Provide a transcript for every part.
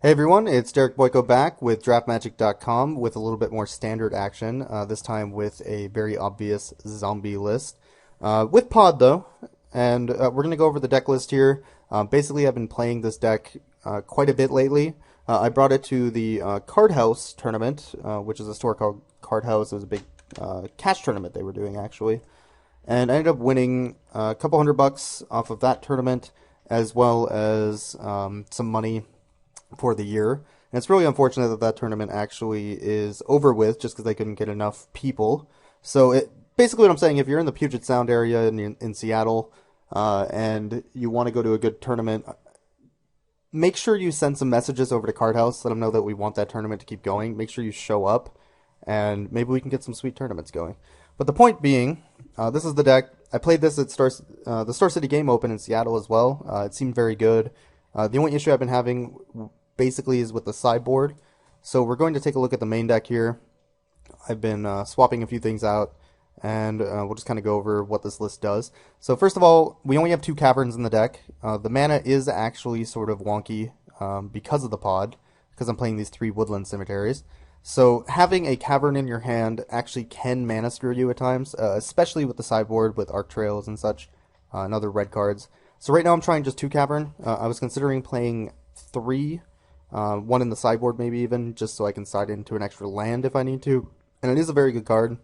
Hey everyone, it's Derek Boyko back with DraftMagic.com with a little bit more standard action, this time with a very obvious zombie list. With Pod though, and we're going to go over the deck list here. Basically, I've been playing this deck quite a bit lately. I brought it to the Card House tournament, which is a store called Card House. It was a big cash tournament they were doing actually. And I ended up winning a couple $100 off of that tournament, as well as some money for the year. And it's really unfortunate that that tournament actually is over with just because they couldn't get enough people. So basically what I'm saying, if you're in the Puget Sound area in Seattle and you want to go to a good tournament, make sure you send some messages over to Card House, let them know that we want that tournament to keep going. Make sure you show up, and maybe we can get some sweet tournaments going. But the point being, this is the deck. I played this at the Star City Game Open in Seattle as well. It seemed very good. The only issue I've been having basically is with the sideboard. So we're going to take a look at the main deck here. I've been swapping a few things out, and we'll just kind of go over what this list does. So first of all, we only have 2 Caverns in the deck. The mana is actually sort of wonky because of the pod, because I'm playing these 3 Woodland Cemeteries. So having a Cavern in your hand actually can mana screw you at times, especially with the sideboard with Arc Trails and such, and other red cards. So right now I'm trying just 2 Cavern. I was considering playing 3, one in the sideboard maybe even, just so I can side into an extra land if I need to. And it is a very good card,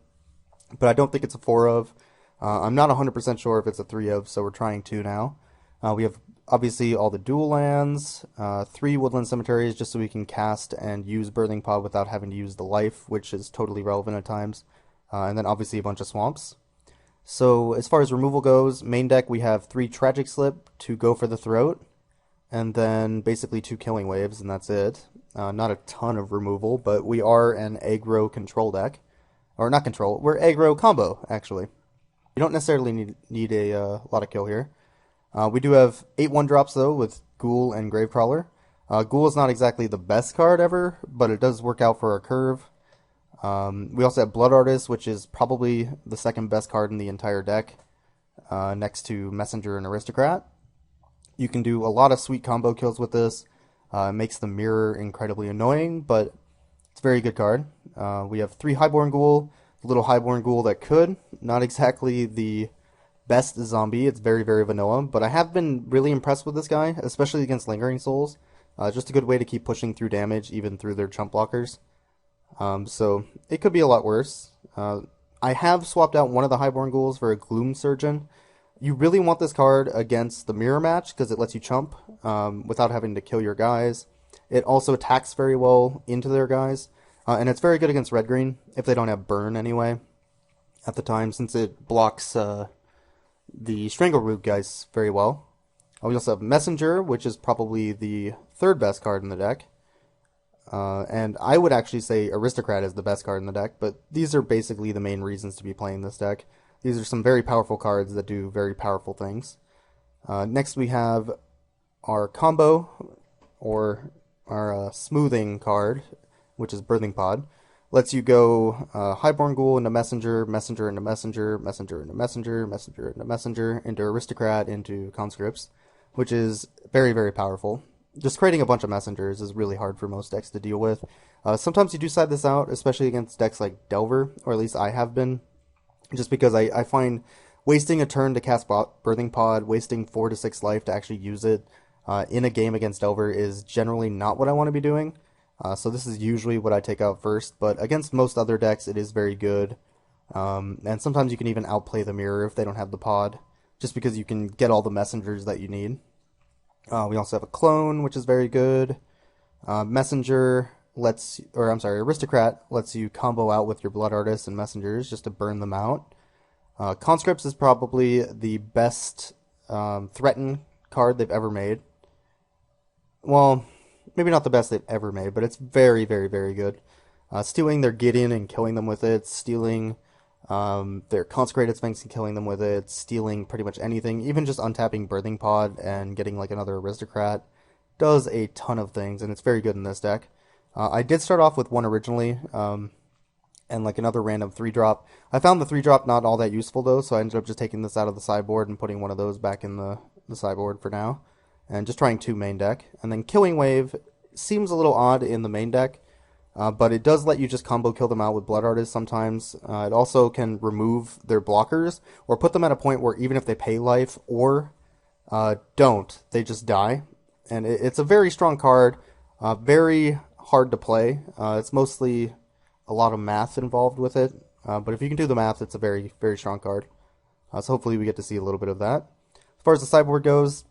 but I don't think it's a 4 of. I'm not 100% sure if it's a 3 of, so we're trying 2 now. We have obviously all the dual lands, 3 Woodland Cemeteries just so we can cast and use Birthing Pod without having to use the life, which is totally relevant at times. And then obviously a bunch of swamps. So as far as removal goes, main deck we have 3 Tragic Slip to go for the throat, and then basically 2 Killing Waves, and that's it. Not a ton of removal, but we are an aggro control deck. Or not control, we're aggro combo, actually. You don't necessarily need a lot of kill here. We do have 8 1-drops, though, with Ghoul and Gravecrawler. Ghoul is not exactly the best card ever, but it does work out for our curve. We also have Blood Artist, which is probably the second best card in the entire deck, next to Messenger and Aristocrat. You can do a lot of sweet combo kills with this. It makes the mirror incredibly annoying, but it's a very good card. We have 3 Highborn Ghoul, the little Highborn Ghoul that could. Not exactly the best zombie, it's very, very vanilla, but I have been really impressed with this guy, especially against Lingering Souls. Just a good way to keep pushing through damage, even through their chump blockers. So it could be a lot worse. I have swapped out one of the Highborn Ghouls for a Gloom Surgeon. You really want this card against the mirror match because it lets you chump without having to kill your guys. It also attacks very well into their guys, and it's very good against red-green if they don't have burn anyway at the time, since it blocks the Strangleroot guys very well. We also have Messenger, which is probably the 3rd best card in the deck. And I would actually say Aristocrat is the best card in the deck, but these are basically the main reasons to be playing this deck. These are some very powerful cards that do very powerful things. Next we have our combo, or our smoothing card, which is Birthing Pod. Lets you go Highborn Ghoul into Messenger, Messenger into Messenger, Messenger into Messenger, Messenger into Messenger, into Aristocrat, into Conscripts, which is very, very powerful. Just creating a bunch of Messengers is really hard for most decks to deal with. Sometimes you do side this out, especially against decks like Delver, or at least I have been, just because I find wasting a turn to cast Birthing Pod, wasting 4 to 6 life to actually use it in a game against Delver is generally not what I want to be doing. So this is usually what I take out first, but against most other decks it is very good. And sometimes you can even outplay the mirror if they don't have the pod, just because you can get all the messengers that you need. We also have a clone, which is very good. Messenger Aristocrat lets you combo out with your Blood Artists and Messengers just to burn them out. Conscripts is probably the best threaten card they've ever made. Well, maybe not the best they've ever made, but it's very, very, very good. Stealing their Gideon and killing them with it, stealing their Consecrated Sphinx and killing them with it, stealing pretty much anything, even just untapping Birthing Pod and getting like another Aristocrat, does a ton of things, and it's very good in this deck. I did start off with one originally, and like another random 3-drop. I found the 3-drop not all that useful though, so I ended up just taking this out of the sideboard and putting one of those back in the sideboard for now, and just trying 2 main deck. And then Killing Wave seems a little odd in the main deck, but it does let you just combo kill them out with Blood Artist sometimes. It also can remove their blockers, or put them at a point where even if they pay life or don't, they just die. And it's a very strong card, very hard to play. It's mostly a lot of math involved with it, but if you can do the math, it's a very, very strong card. So hopefully we get to see a little bit of that. As far as the sideboard goes,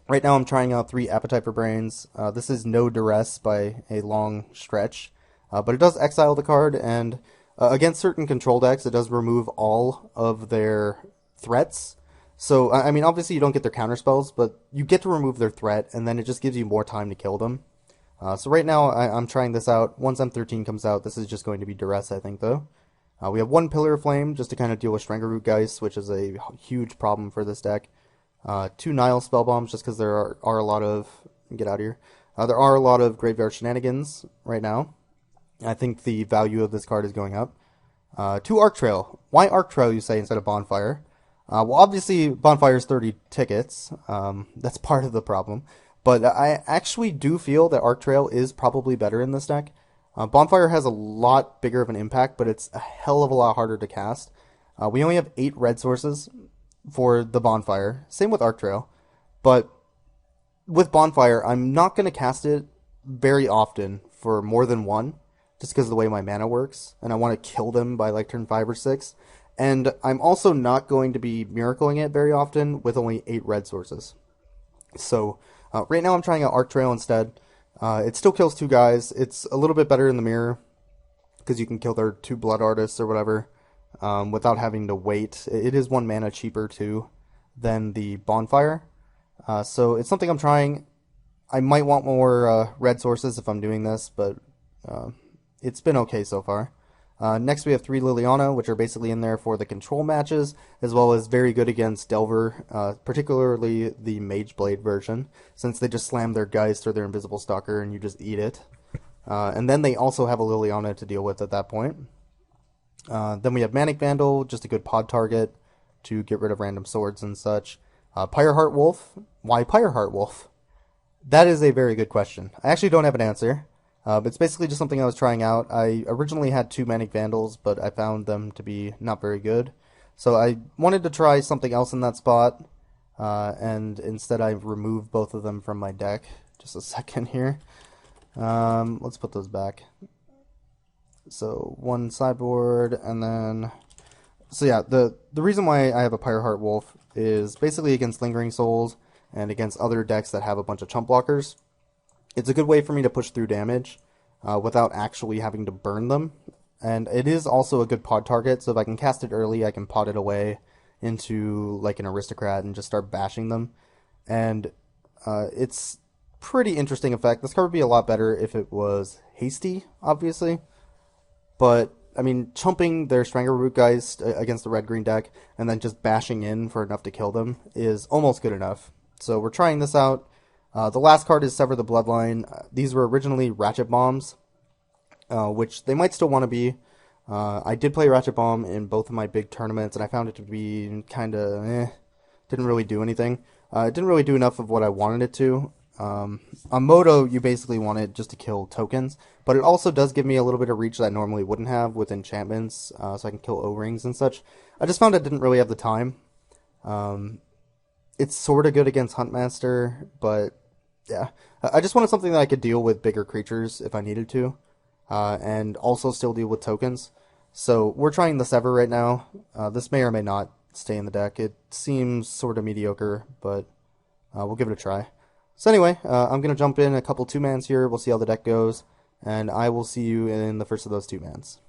right now I'm trying out 3 Appetite for Brains. This is no duress by a long stretch, but it does exile the card, and against certain control decks, it does remove all of their threats. So, I mean, obviously you don't get their counterspells, but you get to remove their threat, and then it just gives you more time to kill them. So right now, I'm trying this out. Once M13 comes out, this is just going to be Duress, I think, though. We have 1 Pillar of Flame, just to kind of deal with Strangleroot Geist, which is a huge problem for this deck. 2 Nihil Spellbombs, just because there are a lot of... Get out of here. There are a lot of Graveyard Shenanigans right now. I think the value of this card is going up. 2 Arc Trail. Why Arc Trail, you say, instead of Bonfire? Well, obviously, Bonfire is 30 tickets. That's part of the problem. But I actually do feel that Arc Trail is probably better in this deck. Bonfire has a lot bigger of an impact, but it's a hell of a lot harder to cast. We only have 8 red sources for the Bonfire. Same with Arc Trail. But with Bonfire, I'm not going to cast it very often for more than 1, just because of the way my mana works. And I want to kill them by like turn 5 or 6. And I'm also not going to be miracling it very often with only 8 red sources. So, right now I'm trying out Arc Trail instead. It still kills 2 guys. It's a little bit better in the mirror, because you can kill their 2 Blood Artists or whatever, without having to wait. It is 1 mana cheaper too than the Bonfire. So it's something I'm trying. I might want more red sources if I'm doing this, but it's been okay so far. Next we have 3 Liliana, which are basically in there for the control matches, as well as very good against Delver, particularly the Mage Blade version, since they just slam their Geist or their Invisible Stalker and you just eat it. And then they also have a Liliana to deal with at that point. Then we have Manic Vandal, just a good pod target to get rid of random swords and such. Pyreheart Wolf. Why Pyreheart Wolf? That is a very good question. I actually don't have an answer. It's basically just something I was trying out. I originally had 2 Manic Vandals, but I found them to be not very good. So I wanted to try something else in that spot, and instead I removed both of them from my deck. Just a second here. Let's put those back. So 1 sideboard, and then... So yeah, the reason why I have a Pyreheart Wolf is basically against Lingering Souls, and against other decks that have a bunch of chump blockers. It's a good way for me to push through damage without actually having to burn them. And it is also a good pod target, so if I can cast it early, I can pod it away into like an Aristocrat and just start bashing them. And it's pretty interesting effect. This card would be a lot better if it was hasty, obviously. But, I mean, chumping their Strangleroot Geist against the red-green deck and then just bashing in for enough to kill them is almost good enough. So we're trying this out. The last card is Sever the Bloodline. These were originally Ratchet Bombs, which they might still want to be. I did play Ratchet Bomb in both of my big tournaments, and I found it to be kind of didn't really do anything. It didn't really do enough of what I wanted it to. On Moto, you basically want it just to kill tokens, but it also does give me a little bit of reach that I normally wouldn't have with enchantments, so I can kill O-rings and such. I just found I didn't really have the time. It's sort of good against Huntmaster, but yeah. I just wanted something that I could deal with bigger creatures if I needed to, and also still deal with tokens. So we're trying the Sever right now. This may or may not stay in the deck. It seems sort of mediocre, but we'll give it a try. So anyway, I'm going to jump in a couple 2-mans here. We'll see how the deck goes, and I will see you in the first of those 2-mans.